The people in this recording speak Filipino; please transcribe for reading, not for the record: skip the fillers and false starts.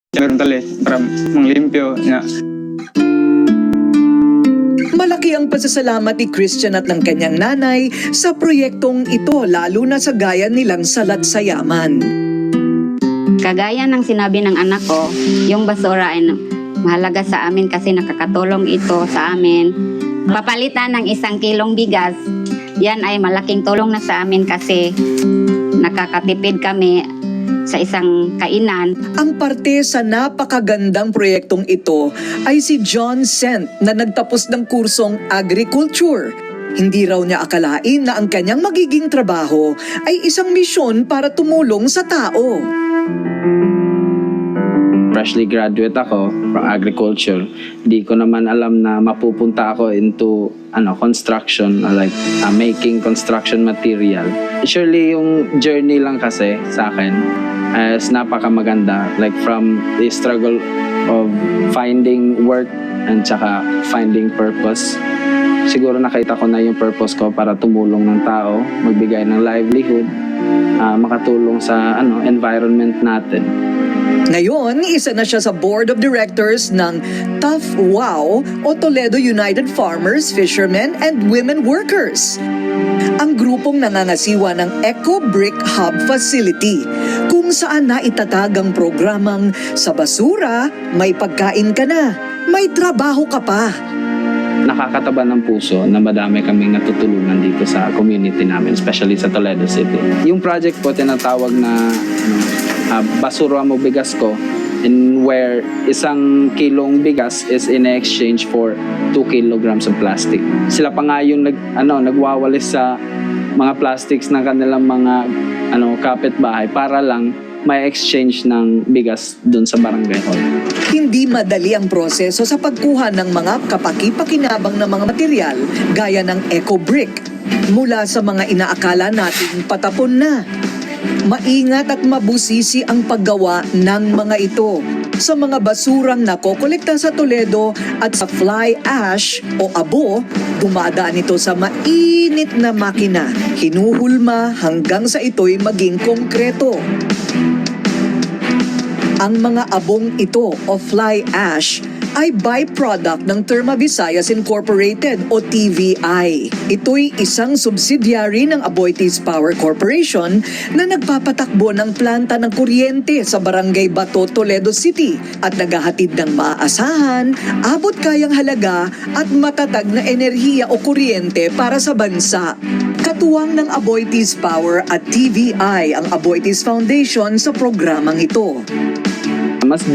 meron tali para manglimpyo na. Malaki ang pasasalamat ni Christian at ng kanyang nanay sa proyektong ito, lalo na sa gaya nilang Salat sa Yaman. Kagaya ng sinabi ng anak ko, yung basura ay mahalaga sa amin kasi nakakatulong ito sa amin. Papalitan ng 1 kilong bigas, yan ay malaking tulong na sa amin kasi nakakatipid kami sa isang kainan. Ang parte sa napakagandang proyektong ito ay si John Sent na nagtapos ng kursong agriculture. Hindi raw niya akalain na ang kanyang magiging trabaho ay isang misyon para tumulong sa tao. Freshly graduate ako from agriculture. Di ko naman alam na mapupunta ako into construction, like making construction material. Surely yung journey lang kasi sa akin is napakamaganda. Like from the struggle of finding work and tsaka finding purpose. Siguro nakita ko na yung purpose ko para tumulong ng tao, magbigay ng livelihood, makatulong sa environment natin. Ngayon, isa na siya sa Board of Directors ng Tough Wow o Toledo United Farmers, Fishermen and Women Workers. Ang grupong nangangasiwa ng Eco Brick Hub Facility kung saan naitatag ang programang sa basura, may pagkain ka na, may trabaho ka pa. Nakakataba ng puso na madami kaming natutulungan dito sa community namin, especially sa Toledo City. Yung project po tinatawag na basura mo bigas ko, in where 1 kilong bigas is in exchange for 2 kilograms of plastic. Sila pa nga yung nagwawalis sa mga plastics ng kanilang mga kapitbahay para lang may exchange ng bigas dun sa barangay hall. Hindi madali ang proseso sa pagkuha ng mga kapaki-pakinabang na mga material gaya ng Eco Brick mula sa mga inaakala nating patapon na. Maingat at mabusisi ang paggawa ng mga ito. Sa mga basurang nakokolekta sa Toledo at sa fly ash o abo, dumadaan ito sa mainit na makina, hinuhulma hanggang sa ito'y maging konkreto. Ang mga abong ito o fly ash ay byproduct ng Terma Visayas Incorporated o TVI. Ito'y isang subsidiary ng Aboitiz Power Corporation na nagpapatakbo ng planta ng kuryente sa Barangay Bato, Toledo City at naghahatid ng maaasahan, abot kayang halaga at matatag na enerhiya o kuryente para sa bansa. Katuwang ng Aboitiz Power at TVI ang Aboitiz Foundation sa programang ito. Mas